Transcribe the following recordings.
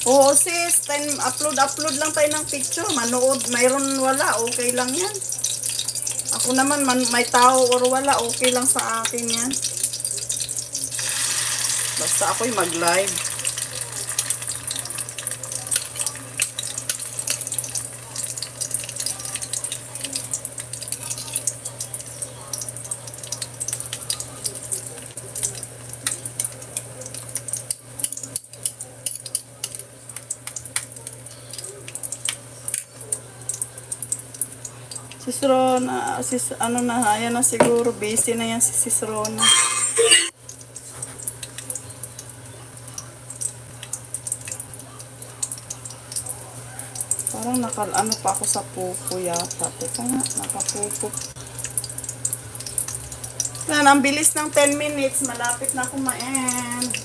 Oo sis, upload lang tayo ng picture. Manood, mayroon wala, okay lang yan. Ako naman, may tao or wala, okay lang sa akin yan. Basta ako'y mag-live. Sis Rona, ano na, ayan na siguro, busy na yan si Sis Rona. Parang ano pa ako sa pupo yata. Teka nga, nakapupo. Yan, ang bilis ng 10 minutes, malapit na ako ma-end.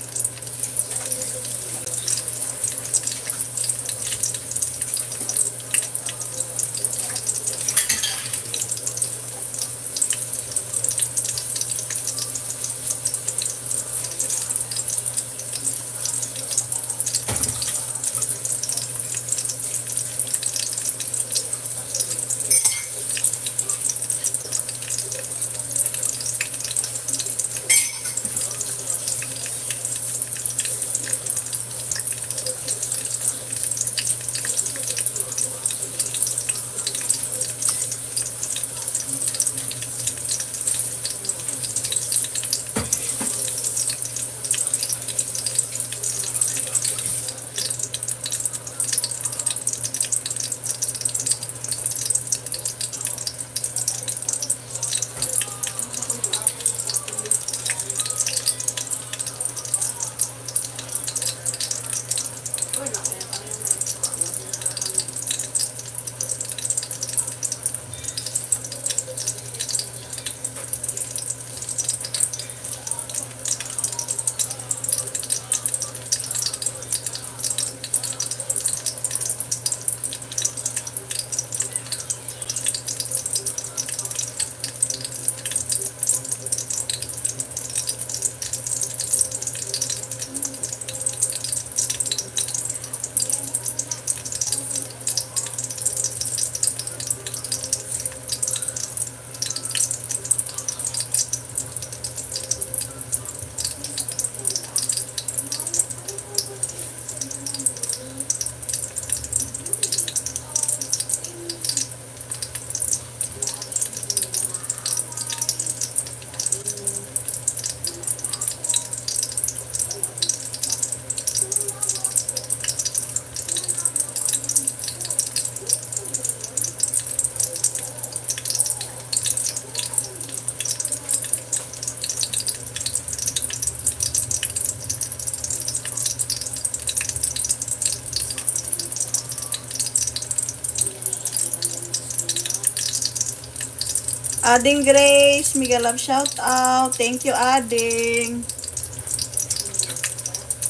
Ading Grace, mega love shout out. Thank you, Ading.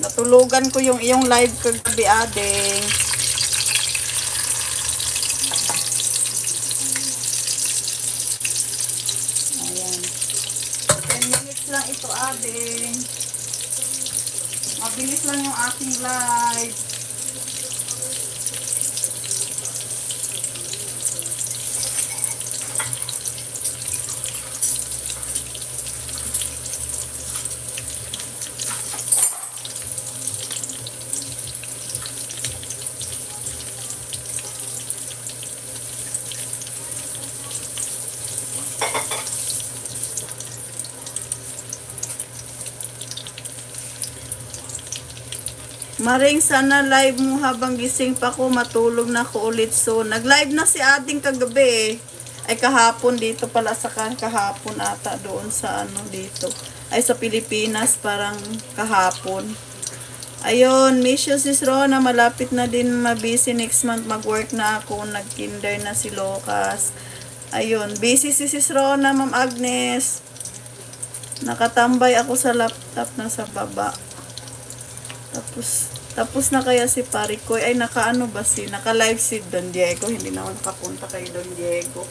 Natulugan ko yung iyong live kagabi, Ading. Ayan. 10 minutes lang ito, Ading. Mabilis lang yung ating live. Maring, sana live mo habang gising pa ko, matulog na ko ulit soon. Nag-live na si ating kagabi ay kahapon dito pala sa kahapon ata doon sa ano dito. Ay sa Pilipinas parang kahapon. Ayun, miss you sis Rona, malapit na din mabisi next month, mag-work na ako, nag-kinder na si Lucas. Ayun, busy si sis Rona, Ma'am Agnes. Nakatambay ako sa laptop na sa baba. Tapos na kaya si Parikoy, ay naka-ano ba naka-live si Don Diego, hindi naman nakapunta kay Don Diego.